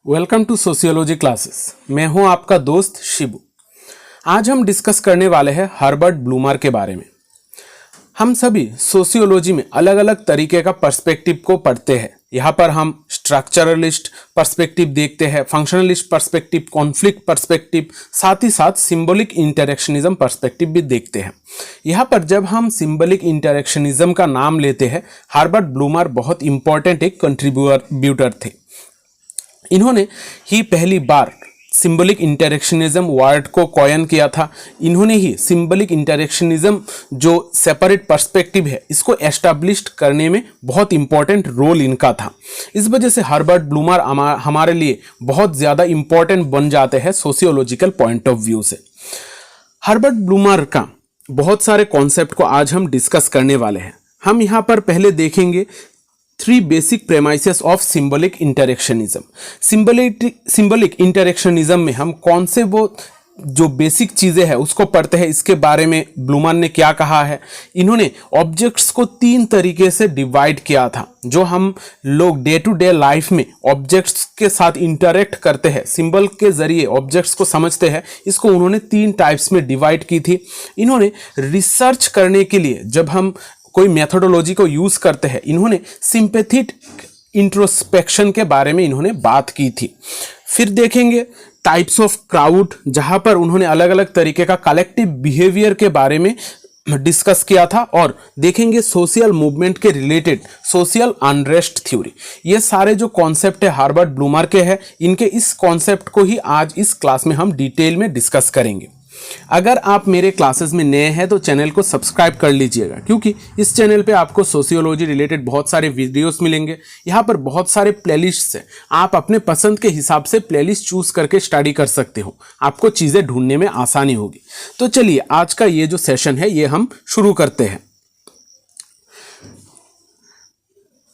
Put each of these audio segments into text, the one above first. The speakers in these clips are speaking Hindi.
Welcome to sociology classes. मैं हूं आपका दोस्त शिबू। आज हम डिस्कस करने वाले हैं हर्बर्ट ब्लूमर के बारे में। हम सभी सोशियोलॉजी में अलग अलग तरीके का पर्सपेक्टिव को पढ़ते हैं। यहाँ पर हम स्ट्रक्चरलिस्ट पर्सपेक्टिव देखते हैं, फंक्शनलिस्ट पर्सपेक्टिव, कॉन्फ्लिक्ट पर्सपेक्टिव, साथ ही साथ सिंबॉलिक इंटरेक्शनिज्म पर्सपेक्टिव भी देखते हैं। यहाँ पर जब हम सिंबॉलिक इंटरेक्शनिज्म का नाम लेते हैं, हर्बर्ट ब्लूमर बहुत इंपॉर्टेंट एक कंट्रीब्यूटर थे। इन्होंने ही पहली बार सिंबॉलिक इंटरेक्शनिज्म वर्ड को कॉइन किया था। इन्होंने ही सिंबॉलिक इंटरेक्शनिज्म जो सेपरेट पर्सपेक्टिव है इसको एस्टैब्लिश करने में बहुत इंपॉर्टेंट रोल इनका था। इस वजह से हर्बर्ट ब्लूमर हमारे लिए बहुत ज़्यादा इंपॉर्टेंट बन जाते हैं सोशियोलॉजिकल पॉइंट ऑफ व्यू से। हर्बर्ट ब्लूमर का बहुत सारे कॉन्सेप्ट को आज हम डिस्कस करने वाले हैं। हम यहाँ पर पहले देखेंगे 3 basic premises of symbolic interactionism. Symbolic interactionism में हम कौन से वो जो बेसिक चीज़ें हैं उसको पढ़ते हैं, इसके बारे में ब्लूमर ने क्या कहा है। इन्होंने ऑब्जेक्ट्स को 3 तरीके से डिवाइड किया था। जो हम लोग डे टू डे लाइफ में ऑब्जेक्ट्स के साथ इंटरेक्ट करते हैं, सिंबल के जरिए ऑब्जेक्ट्स को समझते हैं, इसको उन्होंने 3 टाइप्स में डिवाइड की थी। इन्होंने रिसर्च करने के लिए जब हम कोई मेथोडोलॉजी को यूज करते हैं, इन्होंने सिंपैथेटिक इंट्रोस्पेक्शन के बारे में इन्होंने बात की थी। फिर देखेंगे टाइप्स ऑफ क्राउड, जहां पर उन्होंने अलग अलग तरीके का कलेक्टिव बिहेवियर के बारे में डिस्कस किया था। और देखेंगे सोशल मूवमेंट के रिलेटेड सोशल अनरेस्ट थ्योरी। ये सारे जो कॉन्सेप्ट है हर्बर्ट ब्लूमर के हैं। इनके इस कॉन्सेप्ट को ही आज इस क्लास में हम डिटेल में डिस्कस करेंगे। अगर आप मेरे क्लासेस में नए हैं तो चैनल को सब्सक्राइब कर लीजिएगा, क्योंकि इस चैनल पे आपको सोशियोलॉजी रिलेटेड बहुत सारे वीडियोस मिलेंगे। यहाँ पर बहुत सारे प्लेलिस्ट्स हैं, आप अपने पसंद के हिसाब से प्लेलिस्ट चूज करके स्टडी कर सकते हो। आपको चीज़ें ढूंढने में आसानी होगी। तो चलिए आज का ये जो सेशन है ये हम शुरू करते हैं।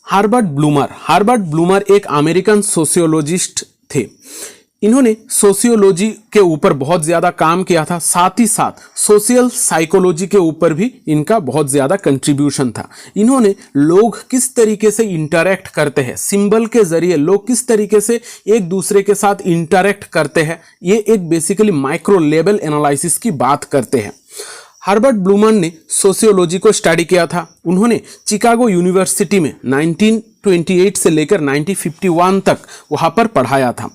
हर्बर्ट ब्लूमर एक अमेरिकन सोशियोलॉजिस्ट थे। इन्होंने सोशियोलॉजी के ऊपर बहुत ज़्यादा काम किया था, साथ ही साथ सोशल साइकोलॉजी के ऊपर भी इनका बहुत ज़्यादा कंट्रीब्यूशन था। इन्होंने लोग किस तरीके से इंटरैक्ट करते हैं, सिंबल के ज़रिए लोग किस तरीके से एक दूसरे के साथ इंटरैक्ट करते हैं, ये एक बेसिकली माइक्रो लेवल एनालिसिस की बात करते हैं। हर्बर्ट ब्लूमर ने सोशियोलॉजी को स्टडी किया था। उन्होंने चिकागो यूनिवर्सिटी में 1928 से लेकर 1951 तक वहाँ पर पढ़ाया था।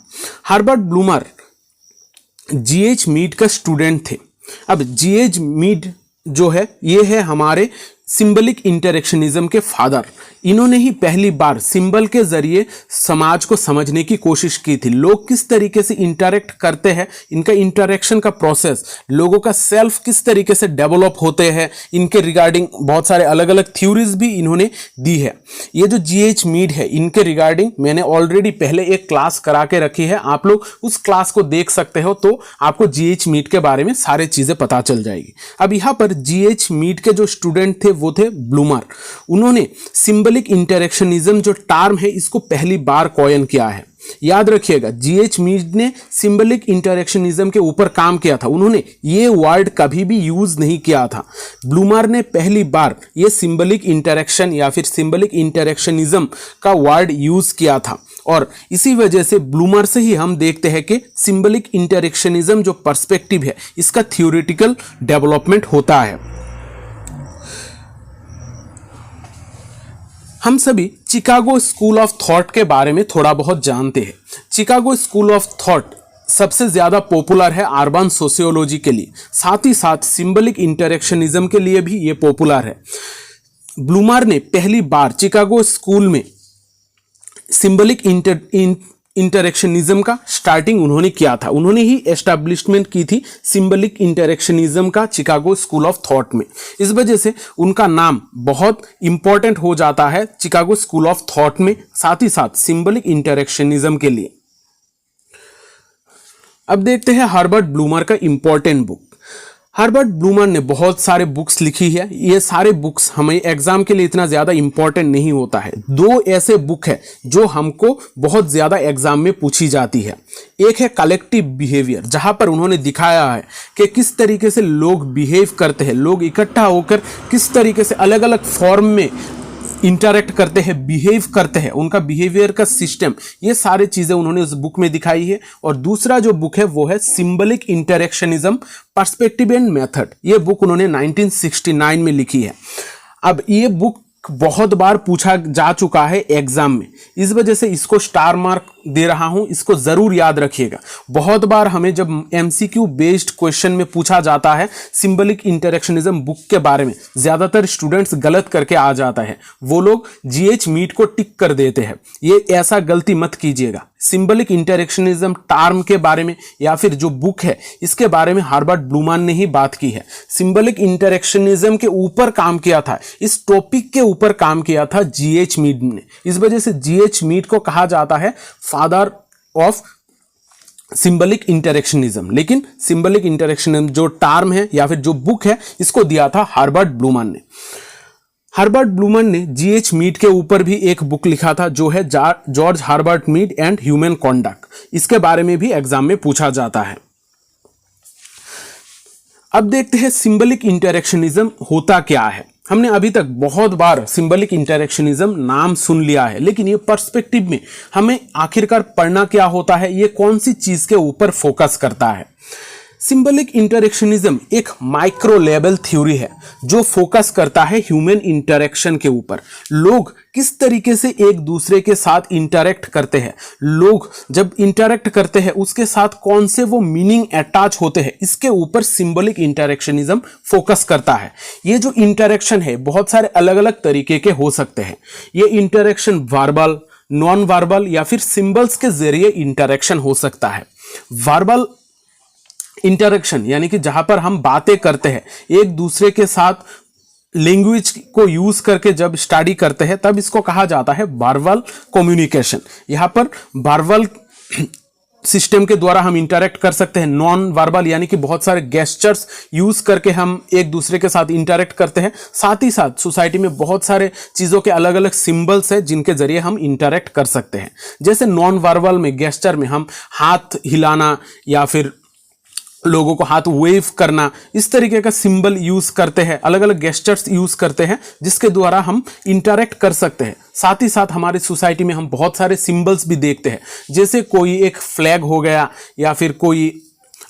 Herbert bloomer G.H. मीड का स्टूडेंट थे। अब G.H. मीड जो है ये है हमारे सिंबलिक इंटरेक्शनिज्म के फादर। इन्होंने ही पहली बार सिंबल के जरिए समाज को समझने की कोशिश की थी। लोग किस तरीके से इंटरेक्ट करते हैं, इनका इंटरेक्शन का प्रोसेस, लोगों का सेल्फ किस तरीके से डेवलप होते हैं, इनके रिगार्डिंग बहुत सारे अलग अलग थ्योरीज भी इन्होंने दी है। ये जो G.H. मीड है, इनके रिगार्डिंग मैंने ऑलरेडी पहले एक क्लास करा के रखी है। आप लोग उस क्लास को देख सकते हो, तो आपको G.H. मीड के बारे में सारी चीज़ें पता चल जाएगी। अब यहाँ पर G.H. मीड के जो स्टूडेंट थे वो थे ब्लूमर। उन्होंने सिंबलिक इंटरेक्शनिज्म जो टर्म है इसको पहली बार कॉइन किया है। याद रखिएगा, G.H. मीड ने सिंबलिक इंटरेक्शनिज्म के ऊपर काम किया था। उन्होंने ये वर्ड कभी भी यूज नहीं किया था। ब्लूमर ने पहली बार ये सिंबलिक इंटरेक्शन या फिर सिंबलिक इंटरेक्शनिज्म का वर्ड यूज किया था। और इसी वजह से ब्लूमर से ही हम देखते हैं कि सिंबलिक इंटरेक्शनिज्म जो पर्सपेक्टिव है इसका थ्योरेटिकल डेवलपमेंट होता है। हम सभी चिकागो स्कूल ऑफ थॉट के बारे में थोड़ा बहुत जानते हैं। चिकागो स्कूल ऑफ थॉट सबसे ज़्यादा पॉपुलर है अर्बन सोशियोलॉजी के लिए, साथ ही साथ सिंबलिक इंटरेक्शनिज्म के लिए भी ये पॉपुलर है। ब्लूमर ने पहली बार चिकागो स्कूल में सिंबलिक इंटरेक्शनिज्म का स्टार्टिंग उन्होंने किया था। उन्होंने ही एस्टैब्लिशमेंट की थी सिंबलिक इंटरेक्शनिज्म का चिकागो स्कूल ऑफ थॉट में। इस वजह से उनका नाम बहुत इंपॉर्टेंट हो जाता है चिकागो स्कूल ऑफ थॉट में, साथ ही साथ सिंबलिक इंटरेक्शनिज्म के लिए। अब देखते हैं हर्बर्ट ब्लूमर का इंपॉर्टेंट बुक। हर्बर्ट ब्लूमर ने बहुत सारे बुक्स लिखी है। ये सारे बुक्स हमें एग्जाम के लिए इतना ज़्यादा इंपॉर्टेंट नहीं होता है। 2 ऐसे बुक है जो हमको बहुत ज़्यादा एग्जाम में पूछी जाती है। एक है कलेक्टिव बिहेवियर, जहाँ पर उन्होंने दिखाया है कि किस तरीके से लोग बिहेव करते हैं, लोग इकट्ठा होकर किस तरीके से अलग अलग फॉर्म में इंटरेक्ट करते हैं, बिहेव करते हैं, उनका बिहेवियर का सिस्टम, ये सारी चीजें उन्होंने उस बुक में दिखाई है। और दूसरा जो बुक है वो है symbolic interactionism perspective and method. ये बुक उन्होंने 1969 में लिखी है। अब ये बुक बहुत बार पूछा जा चुका है एग्जाम में, इस वजह से इसको स्टार मार्क दे रहा हूं, इसको जरूर याद रखिएगा। बहुत बार हमें जब एमसीक्यू बेस्ड क्वेश्चन में पूछा जाता है सिंबलिक इंटरेक्शनिज्म बुक के बारे में, ज्यादातर स्टूडेंट्स गलत करके आ जाता है, वो लोग जीएच मीट को टिक कर देते हैं। ये ऐसा गलती मत कीजिएगा। सिंबलिक इंटरेक्शनिज्म टर्म के बारे में या फिर जो बुक है इसके बारे में हर्बर्ट ब्लूमैन ने ही बात की है। सिंबलिक इंटरेक्शनिज्म के ऊपर काम किया था, इस टॉपिक के ऊपर काम किया था जीएच मीट ने। इस वजह से जीएच मीट को कहा जाता है फादर ऑफ सिंबलिक इंटरेक्शनिज्म। लेकिन सिंबलिक इंटरेक्शनिज्म जो टर्म है या फिर जो बुक है इसको दिया था हर्बर्ट ब्लूमैन ने। हर्बर्ट ब्लूमैन ने जीएच मीट के ऊपर भी एक बुक लिखा था जो है George Herbert meat and human conduct. इसके बारे में भी एग्जाम में पूछा जाता है। अब देखते हैं सिंबलिक इंटरेक्शनिज्म होता क्या है। हमने अभी तक बहुत बार सिंबलिक इंटरेक्शनिज्म नाम सुन लिया है, लेकिन ये पर्सपेक्टिव में हमें आखिरकार पढ़ना क्या होता है, ये कौन सी चीज के ऊपर फोकस करता है। सिंबलिक इंटरेक्शनिज्म एक माइक्रो लेवल थ्योरी है जो फोकस करता है ह्यूमन इंटरेक्शन के ऊपर। लोग किस तरीके से एक दूसरे के साथ इंटरेक्ट करते हैं, लोग जब इंटरेक्ट करते हैं उसके साथ कौन से वो मीनिंग अटैच होते हैं, इसके ऊपर सिंबलिक इंटरेक्शनिज्म फोकस करता है। ये जो इंटरेक्शन है बहुत सारे अलग अलग तरीके के हो सकते हैं। ये इंटरेक्शन वर्बल, नॉन वर्बल या फिर सिंबल्स के जरिए इंटरेक्शन हो सकता है। वर्बल इंटरेक्शन यानी कि जहां पर हम बातें करते हैं एक दूसरे के साथ, लैंग्वेज को यूज करके जब स्टडी करते हैं तब इसको कहा जाता है वर्बल कम्युनिकेशन। यहां पर वर्बल सिस्टम के द्वारा हम इंटरेक्ट कर सकते हैं। नॉन वर्बल यानी कि बहुत सारे गेस्चर्स यूज करके हम एक दूसरे के साथ इंटरेक्ट करते हैं। साथ ही साथ सोसाइटी में बहुत सारे चीज़ों के अलग अलग सिंबल्स हैं जिनके जरिए हम इंटरेक्ट कर सकते हैं। जैसे नॉन वर्बल में, गेस्चर में हम हाथ हिलाना या फिर लोगों को हाथ वेव करना, इस तरीके का सिंबल यूज करते हैं, अलग अलग गेस्चर्स यूज करते हैं जिसके द्वारा हम इंटरेक्ट कर सकते हैं। साथ ही साथ हमारी सोसाइटी में हम बहुत सारे सिंबल्स भी देखते हैं, जैसे कोई एक फ्लैग हो गया या फिर कोई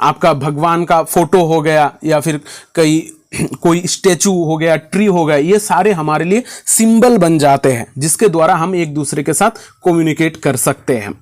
आपका भगवान का फोटो हो गया या फिर कोई स्टैचू हो गया, ट्री हो गया। ये सारे हमारे लिए सिंबल बन जाते हैं जिसके द्वारा हम एक दूसरे के साथ कम्युनिकेट कर सकते हैं।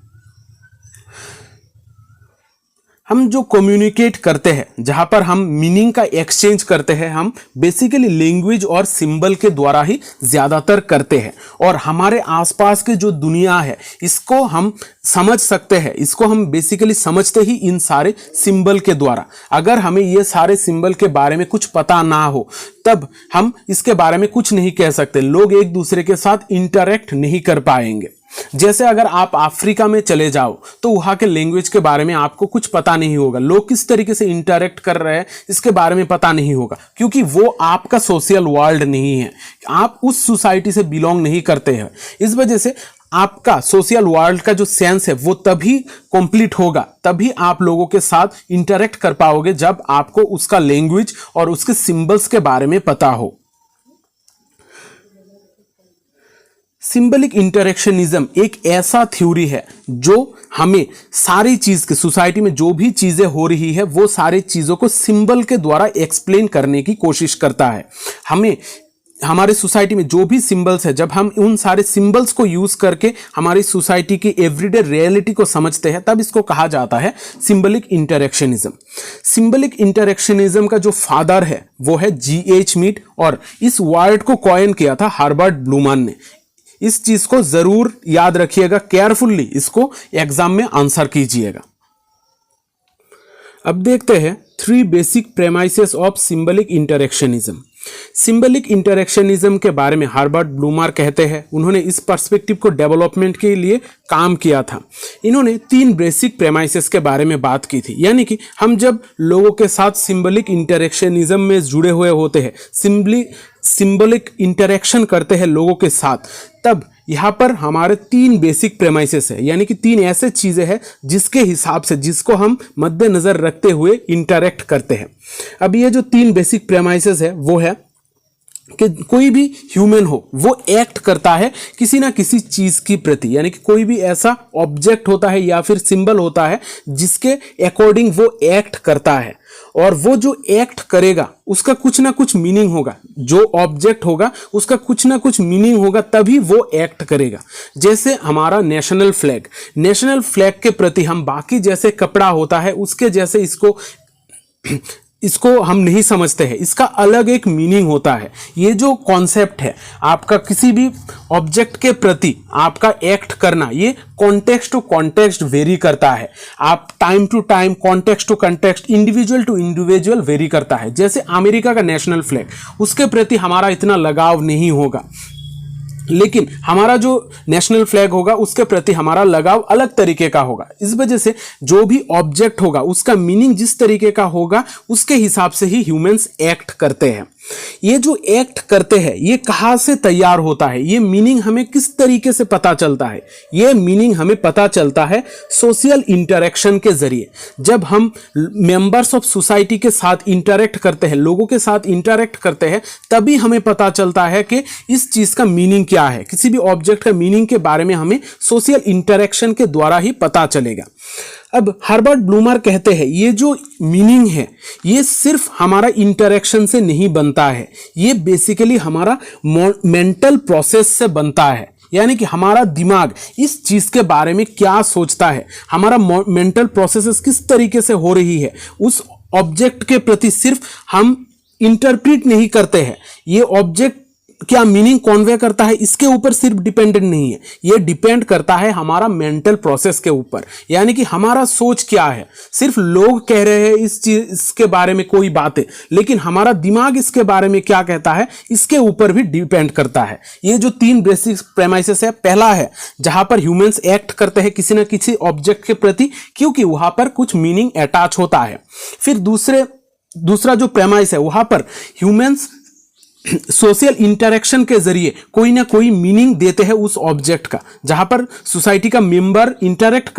हम जो कम्युनिकेट करते हैं, जहां पर हम मीनिंग का एक्सचेंज करते हैं, हम बेसिकली लैंग्वेज और सिंबल के द्वारा ही ज्यादातर करते हैं। और हमारे आसपास के जो दुनिया है इसको हम समझ सकते हैं, इसको हम बेसिकली समझते ही इन सारे सिंबल के द्वारा। अगर हमें ये सारे सिंबल के बारे में कुछ पता ना हो तब हम इसके बारे में कुछ नहीं कह सकते। लोग एक दूसरे के साथ इंटरेक्ट नहीं कर पाएंगे। जैसे अगर आप अफ्रीका में चले जाओ तो वहां के लैंग्वेज के बारे में आपको कुछ पता नहीं होगा, लोग किस तरीके से इंटरेक्ट कर रहे हैं इसके बारे में पता नहीं होगा, क्योंकि वो आपका सोशल वर्ल्ड नहीं है, आप उस सोसाइटी से बिलोंग नहीं करते हैं। इस वजह से आपका सोशल वर्ल्ड का जो सेंस है वो तभी कंप्लीट होगा, तभी आप लोगों के साथ इंटरेक्ट कर पाओगे जब आपको उसका लैंग्वेज और उसके सिंबल्स के बारे में पता हो। सिंबलिक इंटरेक्शनिज्म एक ऐसा थ्योरी है जो हमें सारी चीज के, सोसाइटी में जो भी चीजें हो रही है वो सारी चीजों को सिंबल के द्वारा एक्सप्लेन करने की कोशिश करता है। हमें हमारे सोसाइटी में जो भी सिंबल्स है, जब हम उन सारे सिंबल्स को यूज करके हमारी सोसाइटी की एवरीडे रियलिटी को समझते हैं तब इसको कहा जाता है सिंबलिक इंटरेक्शनिज्म। सिंबलिक इंटरेक्शनिज्म का जो फादर है वो है जीएच मीट और इस वर्ड को कॉइन किया था हर्बर्ट ब्लूमैन ने। इस चीज को जरूर याद रखिएगा, केयरफुल्ली इसको एग्जाम में आंसर कीजिएगा। अब देखते हैं 3 basic premises of symbolic interactionism. Symbolic interactionism के बारे में हर्बर्ट ब्लूमैन कहते हैं, उन्होंने इस पर्सपेक्टिव को डेवलपमेंट के लिए काम किया था। इन्होंने 3 बेसिक प्रेमाइसेस के बारे में बात की थी, यानी कि हम जब लोगों के साथ सिंबलिक इंटरेक्शनिज्म में जुड़े हुए होते हैं, सिंबलिक इंटरेक्शन करते हैं लोगों के साथ, तब यहाँ पर हमारे 3 बेसिक प्रेमाइसेस है, यानी कि 3 ऐसे चीजें हैं जिसके हिसाब से, जिसको हम मद्देनजर रखते हुए इंटरेक्ट करते हैं। अब ये जो 3 बेसिक प्रेमाइसेस है वो है कि कोई भी ह्यूमन हो वो एक्ट करता है किसी ना किसी चीज की प्रति, यानी कि कोई भी ऐसा ऑब्जेक्ट होता है या फिर सिंबल होता है जिसके अकॉर्डिंग वो एक्ट करता है, और वो जो एक्ट करेगा उसका कुछ ना कुछ मीनिंग होगा, जो ऑब्जेक्ट होगा उसका कुछ ना कुछ मीनिंग होगा, तभी वो एक्ट करेगा। जैसे हमारा नेशनल फ्लैग के प्रति हम बाकी जैसे कपड़ा होता है उसके जैसे इसको हम नहीं समझते हैं, इसका अलग एक मीनिंग होता है। ये जो कॉन्सेप्ट है आपका किसी भी ऑब्जेक्ट के प्रति आपका एक्ट करना, ये कॉन्टेक्स्ट टू कॉन्टेक्स्ट वेरी करता है। आप time to time, context to context, individual to individual vary करता है। जैसे अमेरिका का नेशनल फ्लैग, उसके प्रति हमारा इतना लगाव नहीं होगा, लेकिन हमारा जो नेशनल फ्लैग होगा उसके प्रति हमारा लगाव अलग तरीके का होगा। इस वजह से जो भी ऑब्जेक्ट होगा उसका मीनिंग जिस तरीके का होगा उसके हिसाब से ही ह्यूमंस एक्ट करते हैं। ये जो एक्ट करते हैं ये कहाँ से तैयार होता है, ये मीनिंग हमें किस तरीके से पता चलता है? ये मीनिंग हमें पता चलता है सोशल इंटरेक्शन के जरिए। जब हम मेंबर्स ऑफ सोसाइटी के साथ इंटरेक्ट करते हैं, लोगों के साथ इंटरेक्ट करते हैं, तभी हमें पता चलता है कि इस चीज का मीनिंग क्या है। किसी भी ऑब्जेक्ट का मीनिंग के बारे में हमें सोशल इंटरेक्शन के द्वारा ही पता चलेगा। अब हर्बर्ट ब्लूमर कहते हैं ये जो मीनिंग है ये सिर्फ हमारा इंटरेक्शन से नहीं बनता है, ये बेसिकली हमारा मेंटल प्रोसेस से बनता है। यानी कि हमारा दिमाग इस चीज के बारे में क्या सोचता है, हमारा मेंटल प्रोसेस किस तरीके से हो रही है, उस ऑब्जेक्ट के प्रति सिर्फ हम इंटरप्रेट नहीं करते हैं, ये ऑब्जेक्ट क्या मीनिंग कॉन्वे करता है इसके ऊपर सिर्फ डिपेंडेंट नहीं है, ये डिपेंड करता है हमारा मेंटल प्रोसेस के ऊपर। यानी कि हमारा सोच क्या है, सिर्फ लोग कह रहे हैं इस चीज इसके बारे में कोई बातें, लेकिन हमारा दिमाग इसके बारे में क्या कहता है इसके ऊपर भी डिपेंड करता है। ये जो 3 बेसिक प्रेमाइसेस है, पहला है जहां पर ह्यूमंस एक्ट करते हैं किसी ना किसी ऑब्जेक्ट के प्रति क्योंकि वहां पर कुछ मीनिंग अटैच होता है। फिर दूसरा जो प्रेमाइस है वहां पर ह्यूमंस सोशल इंटरेक्शन के जरिए कोई ना कोई मीनिंग देते हैं उस ऑब्जेक्ट का, जहां पर सोसाइटी का मेंबर इंटरेक्ट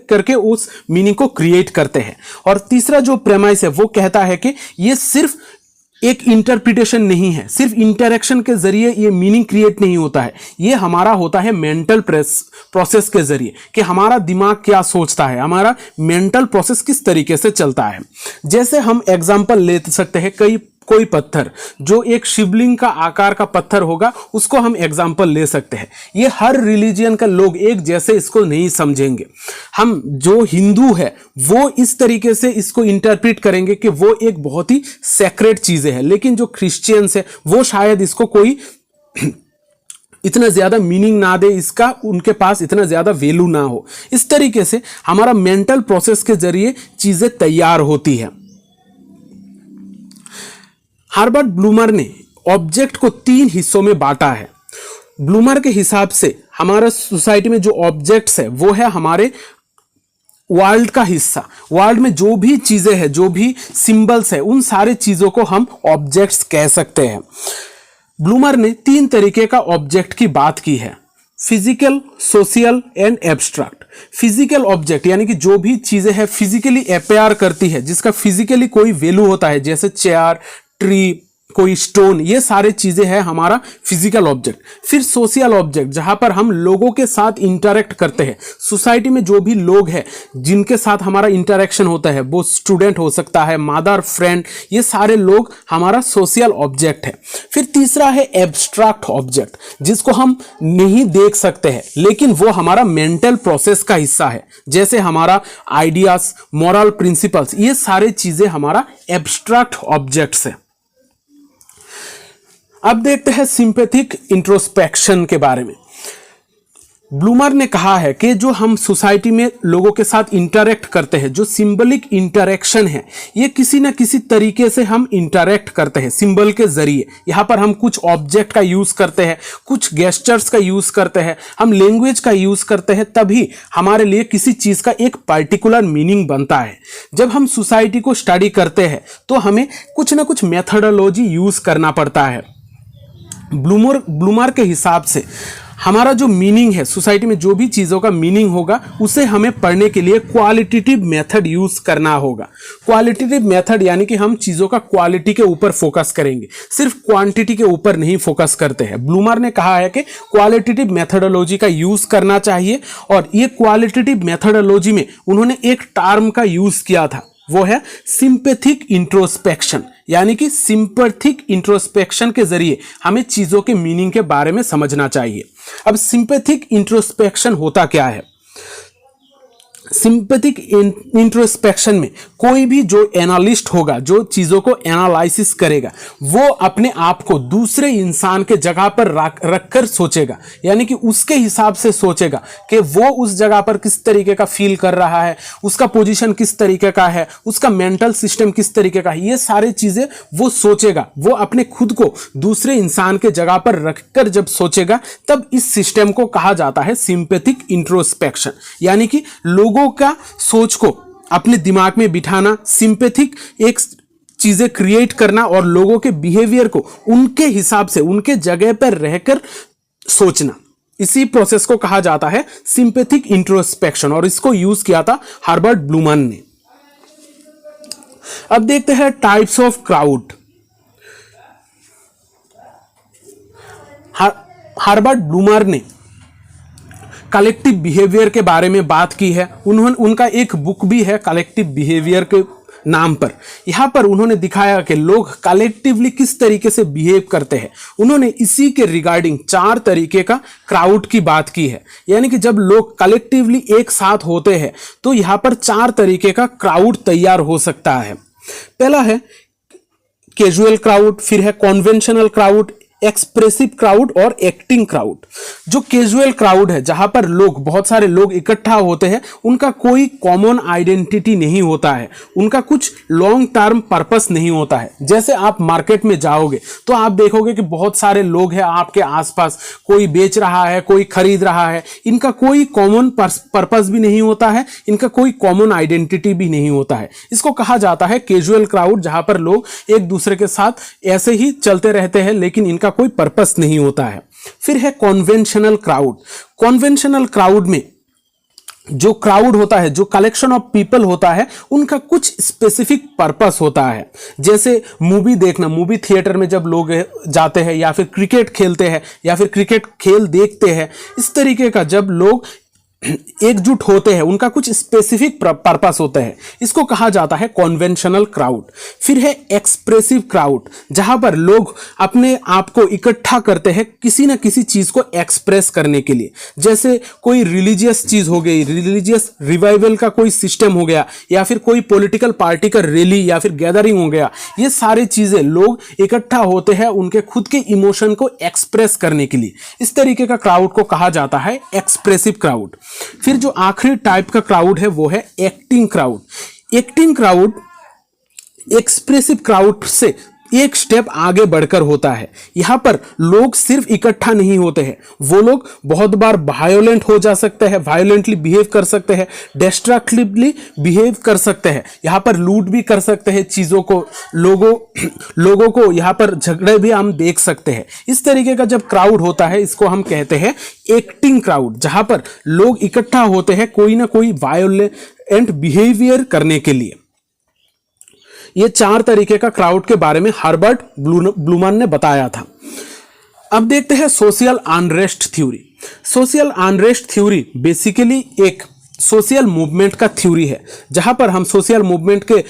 करके उस मीनिंग को क्रिएट करते हैं। और तीसरा जो प्रेमाइस है वो कहता है कि ये सिर्फ एक इंटरप्रिटेशन नहीं है, सिर्फ इंटरेक्शन के जरिए ये मीनिंग क्रिएट नहीं होता है, ये हमारा होता है मेंटल प्रोसेस के जरिए कि हमारा दिमाग क्या सोचता है, हमारा मेंटल प्रोसेस किस तरीके से चलता है। जैसे हम एग्जांपल ले सकते हैं, कोई पत्थर जो एक शिवलिंग का आकार का पत्थर होगा उसको हम एग्जांपल ले सकते हैं। ये हर रिलीजियन का लोग एक जैसे इसको नहीं समझेंगे। हम जो हिंदू है वो इस तरीके से इसको इंटरप्रेट करेंगे कि वो एक बहुत ही सेक्रेट चीजें है, लेकिन जो क्रिश्चियंस है वो शायद इसको कोई इतना ज्यादा मीनिंग ना दे, इसका उनके पास इतना ज्यादा वैल्यू ना हो। इस तरीके से हमारा मेंटल प्रोसेस के जरिए चीजें तैयार होती है। हर्बर्ट ब्लूमर ने ऑब्जेक्ट को 3 हिस्सों में बांटा है। ब्लूमर के हिसाब से हमारा सोसाइटी में जो ऑब्जेक्ट्स है वो है हमारे वर्ल्ड का हिस्सा। वर्ल्ड में जो भी चीजें हैं, जो भी सिंबल्स है, उन सारे चीजों को हम ऑब्जेक्ट्स कह सकते हैं। ब्लूमर ने 3 तरीके का ऑब्जेक्ट की बात की है, physical, social and abstract. Physical object यानी कि जो भी चीजें हैं फिजिकली अपेयर करती है, जिसका फिजिकली कोई वैल्यू होता है, जैसे चेयर, ट्री, कोई स्टोन, ये सारे चीजें हैं हमारा फिजिकल ऑब्जेक्ट। फिर सोशल ऑब्जेक्ट जहां पर हम लोगों के साथ इंटरेक्ट करते हैं, सोसाइटी में जो भी लोग हैं जिनके साथ हमारा इंटरेक्शन होता है, वो स्टूडेंट हो सकता है, मदर, फ्रेंड, ये सारे लोग हमारा सोशल ऑब्जेक्ट है। फिर तीसरा है एब्स्ट्रैक्ट ऑब्जेक्ट, जिसको हम नहीं देख सकते हैं लेकिन वो हमारा मेंटल प्रोसेस का हिस्सा है, जैसे हमारा आइडियाज, मॉरल प्रिंसिपल्स, ये सारे चीजें हमारा एब्स्ट्रैक्ट ऑब्जेक्ट्स है। अब देखते हैं सिंपैथिक इंट्रोस्पेक्शन के बारे में। ब्लूमर ने कहा है कि जो हम सोसाइटी में लोगों के साथ इंटरेक्ट करते हैं, जो सिंबलिक इंटरेक्शन है, ये किसी ना किसी तरीके से हम इंटरेक्ट करते हैं सिंबल के जरिए। यहाँ पर हम कुछ ऑब्जेक्ट का यूज करते हैं, कुछ गेस्चर्स का यूज करते हैं, हम लैंग्वेज का यूज करते हैं, तभी हमारे लिए किसी चीज का एक पर्टिकुलर मीनिंग बनता है। जब हम सोसाइटी को स्टडी करते हैं तो हमें कुछ ना कुछ मेथडोलॉजी यूज करना पड़ता है। ब्लूमर के हिसाब से हमारा जो मीनिंग है, सोसाइटी में जो भी चीज़ों का मीनिंग होगा उसे हमें पढ़ने के लिए क्वालिटेटिव मेथड यूज़ करना होगा। क्वालिटेटिव मेथड यानी कि हम चीज़ों का क्वालिटी के ऊपर फोकस करेंगे, सिर्फ क्वांटिटी के ऊपर नहीं फोकस करते हैं। ब्लूमर ने कहा है कि क्वालिटेटिव मेथडोलॉजी का यूज़ करना चाहिए, और ये क्वालिटेटिव मेथडोलॉजी में उन्होंने एक टर्म का यूज़ किया था, वो है सिंपैथिक इंट्रोस्पेक्शन। यानी कि सिंपैथिक इंट्रोस्पेक्शन के जरिए हमें चीजों के मीनिंग के बारे में समझना चाहिए। अब सिंपैथिक इंट्रोस्पेक्शन होता क्या है? सिंपैथिक इंट्रोस्पेक्शन में कोई भी जो एनालिस्ट होगा, जो चीजों को एनालिसिस करेगा, वो अपने आप को दूसरे इंसान के जगह पर रखकर सोचेगा, यानी कि उसके हिसाब से सोचेगा कि वो उस जगह पर किस तरीके का फील कर रहा है, उसका पोजीशन किस तरीके का है, उसका मेंटल सिस्टम किस तरीके का है। ये सारी चीजें वो सोचेगा, वो अपने खुद को दूसरे इंसान के जगह पर रखकर जब सोचेगा, तब इस सिस्टम को कहा जाता है सिंपैथिक इंट्रोस्पेक्शन। यानी कि लोगों का सोच को अपने दिमाग में बिठाना, सिंपैथिक एक चीजें क्रिएट करना और लोगों के बिहेवियर को उनके हिसाब से, उनके जगह पर रहकर सोचना, इसी प्रोसेस को कहा जाता है सिंपैथिक इंट्रोस्पेक्शन, और इसको यूज किया था हर्बर्ट ब्लूमर ने। अब देखते हैं types of crowd. Herbert bloomer ने कलेक्टिव बिहेवियर के बारे में बात की है। उनका एक बुक भी है कलेक्टिव बिहेवियर के नाम पर। यहां पर उन्होंने दिखाया कि लोग कलेक्टिवली किस तरीके से बिहेव करते हैं। उन्होंने इसी के रिगार्डिंग 4 तरीके का क्राउड की बात की है। यानी कि जब लोग कलेक्टिवली एक साथ होते हैं तो यहां पर 4 तरीके का क्राउड तैयार हो सकता है। पहला है कैजुअल क्राउड, फिर है कॉन्वेंशनल क्राउड, एक्सप्रेसिव क्राउड और एक्टिंग क्राउड। जो कैजुअल क्राउड है, जहां पर लोग, बहुत सारे लोग इकट्ठा होते हैं, उनका कोई कॉमन आइडेंटिटी नहीं होता है, उनका कुछ लॉन्ग टर्म पर्पस नहीं होता है। जैसे आप मार्केट में जाओगे तो आप देखोगे कि बहुत सारे लोग हैं आपके आसपास, कोई बेच रहा है, कोई खरीद रहा है, इनका कोई कॉमन पर्पस भी नहीं होता है, इनका कोई कॉमन आइडेंटिटी भी नहीं होता है। इसको कहा जाता है कैजुअल क्राउड, जहां पर लोग एक दूसरे के साथ ऐसे ही चलते रहते हैं लेकिन इनका कोई पर्पस नहीं होता है। फिर है कॉन्वेंशनल क्राउड। कॉन्वेंशनल क्राउड में जो क्राउड होता है, जो कलेक्शन ऑफ पीपल होता है, उनका कुछ स्पेसिफिक पर्पस होता है। जैसे मूवी देखना, मूवी थिएटर में जब लोग जाते हैं, या फिर क्रिकेट खेलते हैं, या फिर क्रिकेट खेल देखते हैं, इस तरीके का जब लोग एकजुट होते हैं, उनका कुछ स्पेसिफिक पर्पस होता है, इसको कहा जाता है कॉन्वेंशनल क्राउड। फिर है एक्सप्रेसिव क्राउड, जहां पर लोग अपने आप को इकट्ठा करते हैं किसी ना किसी चीज को एक्सप्रेस करने के लिए। जैसे कोई रिलीजियस चीज हो गई, रिलीजियस रिवाइवल का कोई सिस्टम हो गया, या फिर कोई पॉलिटिकल पार्टी का रैली या फिर गैदरिंग हो गया। ये सारी चीजें लोग इकट्ठा होते हैं उनके खुद के इमोशन को एक्सप्रेस करने के लिए। इस तरीके का क्राउड को कहा जाता है एक्सप्रेसिव क्राउड। फिर जो आखिरी टाइप का क्राउड है वो है acting crowd. Acting crowd expressive crowd से एक स्टेप आगे बढ़कर होता है। यहां पर लोग सिर्फ इकट्ठा नहीं होते हैं, वो लोग बहुत बार वायोलेंट हो जा सकते हैं, वायोलेंटली बिहेव कर सकते हैं, डिस्ट्रक्टिवली बिहेव कर सकते हैं, यहां पर लूट भी कर सकते हैं चीजों को, लोगों को यहां पर झगड़े भी हम देख सकते हैं। इस तरीके का जब क्राउड होता है, इसको हम कहते हैं एक्टिंग क्राउड, जहां पर लोग इकट्ठा होते हैं कोई ना कोई वायोलेंट बिहेवियर करने के लिए। ये 4 तरीके का क्राउड के बारे में हर्बर्ट ब्लूमर ने बताया था। अब देखते हैं social unrest theory. Social unrest theory basically एक सोशल मूवमेंट का थ्योरी है, जहां पर हम सोशल मूवमेंट के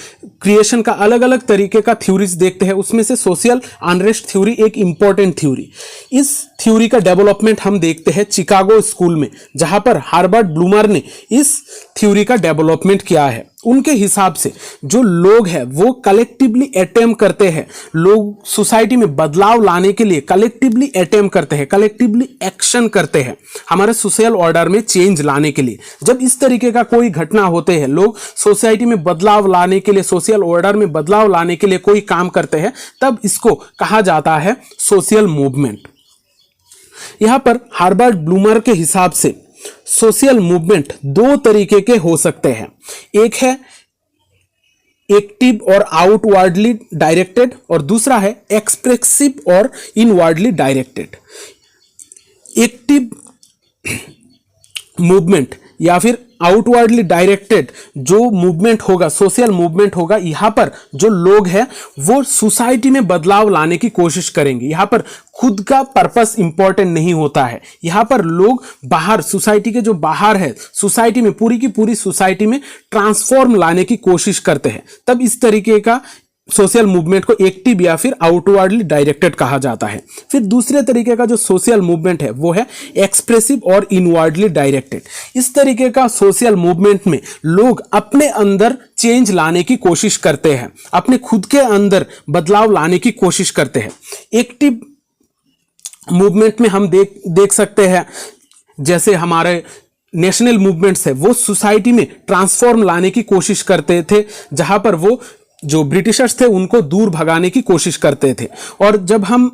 क्रिएशन का अलग अलग तरीके का थ्योरीज देखते हैं। उसमें से सोशल अनरेस्ट थ्योरी एक इंपॉर्टेंट थ्योरी। इस थ्योरी का डेवलपमेंट हम देखते हैं चिकागो स्कूल में, जहां पर हर्बर्ट ब्लूमर ने इस थ्योरी का डेवलपमेंट किया है। उनके हिसाब से जो लोग हैं वो कलेक्टिवली अटेम्प्ट करते हैं, लोग सोसाइटी में बदलाव लाने के लिए कलेक्टिवली अटेम्प्ट करते हैं, कलेक्टिवली एक्शन करते हैं हमारे सोशल ऑर्डर में चेंज लाने के लिए। जब इस तरीके का कोई घटना होते हैं, लोग सोसाइटी में बदलाव लाने के लिए, सोशल ऑर्डर में बदलाव लाने के लिए कोई काम करते हैं, तब इसको कहा जाता है सोशल मूवमेंट। यहां पर हर्बर्ट ब्लूमर के हिसाब से सोशल मूवमेंट 2 तरीके के हो सकते हैं। एक है एक्टिव और आउटवर्डली डायरेक्टेड, और दूसरा है एक्सप्रेसिव और इनवर्डली डायरेक्टेड। एक्टिव मूवमेंट या फिर आउटवर्डली डायरेक्टेड जो मूवमेंट होगा, सोशल मूवमेंट होगा, यहाँ पर जो लोग हैं वो सोसाइटी में बदलाव लाने की कोशिश करेंगे। यहाँ पर खुद का पर्पस इंपॉर्टेंट नहीं होता है। यहाँ पर लोग बाहर, सोसाइटी के जो बाहर है, सोसाइटी में, पूरी की पूरी सोसाइटी में ट्रांसफॉर्म लाने की कोशिश करते हैं। तब इस तरीके का सोशल मूवमेंट को एक्टिव या फिर आउटवर्डली डायरेक्टेड कहा जाता है। फिर दूसरे तरीके का जो सोशल मूवमेंट है वो है एक्सप्रेसिव और इनवर्डली डायरेक्टेड। इस तरीके का सोशल मूवमेंट में लोग अपने अंदर चेंज लाने की कोशिश करते हैं, अपने खुद के अंदर बदलाव लाने की कोशिश करते हैं। एक्टिव मूवमेंट में हम देख सकते हैं, जैसे हमारे नेशनल मूवमेंट्स है, वो सोसाइटी में ट्रांसफॉर्म लाने की कोशिश करते थे, जहां पर वो जो ब्रिटिशर्स थे उनको दूर भगाने की कोशिश करते थे। और जब हम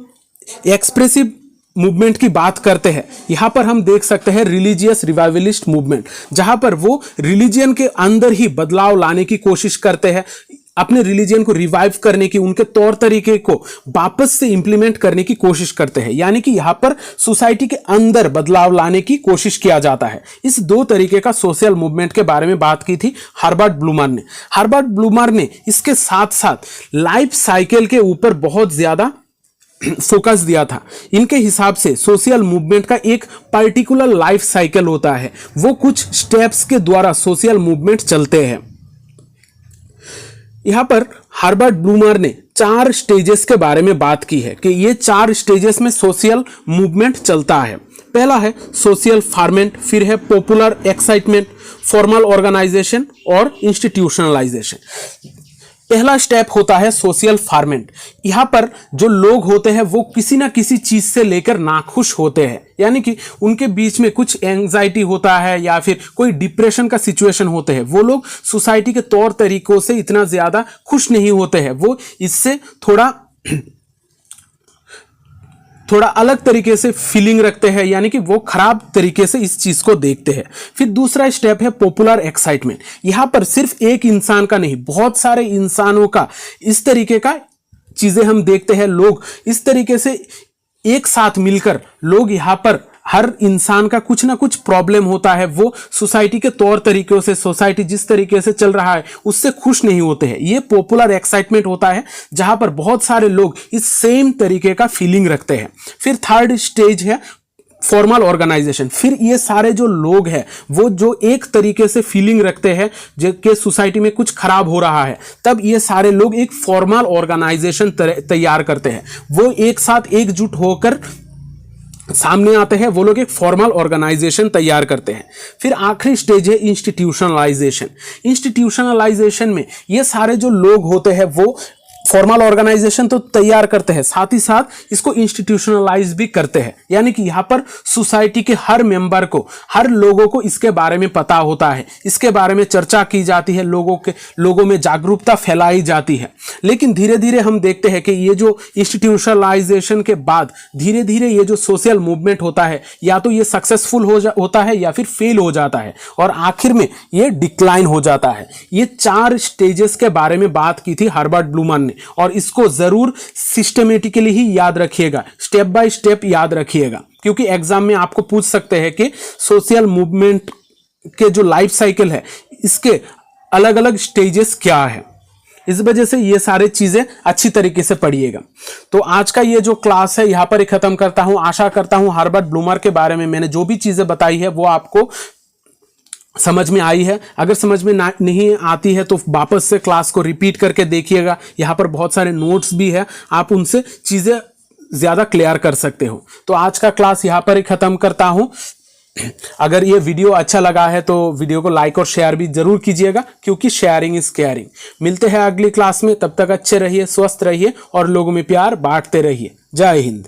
एक्सप्रेसिव मूवमेंट की बात करते हैं, यहाँ पर हम देख सकते हैं रिलीजियस रिवाइवलिस्ट मूवमेंट, जहाँ पर वो रिलीजियन के अंदर ही बदलाव लाने की कोशिश करते हैं, अपने रिलीजन को रिवाइव करने की, उनके तौर तरीके को वापस से इंप्लीमेंट करने की कोशिश करते हैं। यानी कि यहाँ पर सोसाइटी के अंदर बदलाव लाने की कोशिश किया जाता है। इस दो तरीके का सोशल मूवमेंट के बारे में बात की थी हर्बर्ट ब्लूमर ने। हर्बर्ट ब्लूमर ने इसके साथ साथ लाइफ साइकिल के ऊपर बहुत ज्यादा फोकस दिया था। इनके हिसाब से सोशल मूवमेंट का एक पर्टिकुलर लाइफ साइकिल होता है, वो कुछ स्टेप्स के द्वारा सोशल मूवमेंट चलते हैं। यहां पर हर्बर्ट ब्लूमर ने 4 स्टेजेस के बारे में बात की है कि ये 4 स्टेजेस में सोशल मूवमेंट चलता है। पहला है सोशल फॉर्मेंट, फिर है पॉपुलर एक्साइटमेंट, फॉर्मल ऑर्गेनाइजेशन और इंस्टीट्यूशनलाइजेशन। पहला स्टेप होता है सोशल फॉर्मेंट। यहाँ पर जो लोग होते हैं वो किसी ना किसी चीज से लेकर नाखुश होते हैं, यानी कि उनके बीच में कुछ एंजाइटी होता है या फिर कोई डिप्रेशन का सिचुएशन होते हैं। वो लोग सोसाइटी के तौर तरीकों से इतना ज्यादा खुश नहीं होते हैं, वो इससे थोड़ा अलग तरीके से फीलिंग रखते हैं, यानी कि वो खराब तरीके से इस चीज को देखते हैं। फिर दूसरा स्टेप है पॉपुलर एक्साइटमेंट। यहां पर सिर्फ एक इंसान का नहीं, बहुत सारे इंसानों का इस तरीके का चीजें हम देखते हैं। लोग इस तरीके से एक साथ मिलकर, लोग यहां पर हर इंसान का कुछ ना कुछ प्रॉब्लम होता है, वो सोसाइटी के तौर तरीकों से, सोसाइटी जिस तरीके से चल रहा है उससे खुश नहीं होते हैं। ये पॉपुलर एक्साइटमेंट होता है जहां पर बहुत सारे लोग इस सेम तरीके का फीलिंग रखते हैं। फिर थर्ड स्टेज है फॉर्मल ऑर्गेनाइजेशन। फिर ये सारे जो लोग हैं वो जो एक तरीके से फीलिंग रखते हैं जो कि सोसाइटी में कुछ खराब हो रहा है, तब ये सारे लोग एक फॉर्मल ऑर्गेनाइजेशन तैयार करते हैं। वो एक साथ एकजुट होकर सामने आते हैं, वो लोग एक फॉर्मल ऑर्गेनाइजेशन तैयार करते हैं। फिर आखिरी स्टेज है इंस्टीट्यूशनलाइजेशन। इंस्टीट्यूशनलाइजेशन में ये सारे जो लोग होते हैं वो फॉर्मल ऑर्गेनाइजेशन तो तैयार करते हैं, साथ ही साथ इसको इंस्टीट्यूशनलाइज भी करते हैं। यानी कि यहाँ पर सोसाइटी के हर मेंबर को, हर लोगों को इसके बारे में पता होता है, इसके बारे में चर्चा की जाती है, लोगों में जागरूकता फैलाई जाती है। लेकिन धीरे धीरे हम देखते हैं कि ये जो इंस्टीट्यूशनलाइजेशन के बाद धीरे धीरे ये जो सोशल मूवमेंट होता है, या तो ये सक्सेसफुल होता है या फिर फेल हो जाता है और आखिर में ये डिक्लाइन हो जाता है। ये 4 स्टेजेस के बारे में बात की थी हर्बर्ट ब्लूमर ने, और इसको जरूर सिस्टमेटिकली ही याद रखिएगा, स्टेप बाय स्टेप याद रखिएगा, क्योंकि एग्जाम में आपको पूछ सकते हैं कि सोशल मूवमेंट के जो लाइफ साइकिल है इसके अलग अलग स्टेजेस क्या है। इस वजह से ये सारी चीजें अच्छी तरीके से पढ़िएगा। तो आज का ये जो क्लास है यहां पर ही खत्म करता हूं। आशा करता हूं हर्बर्ट ब्लूमर के बारे में मैंने जो भी चीजें बताई है वो आपको समझ में आई है। अगर समझ में नहीं आती है तो वापस से क्लास को रिपीट करके देखिएगा, यहाँ पर बहुत सारे नोट्स भी है, आप उनसे चीज़ें ज़्यादा क्लियर कर सकते हो। तो आज का क्लास यहाँ पर ही ख़त्म करता हूँ। अगर ये वीडियो अच्छा लगा है तो वीडियो को लाइक और शेयर भी जरूर कीजिएगा, क्योंकि शेयरिंग इज केयरिंग। मिलते हैं अगली क्लास में, तब तक अच्छे रहिए, स्वस्थ रहिए और लोगों में प्यार बांटते रहिए। जय हिंद।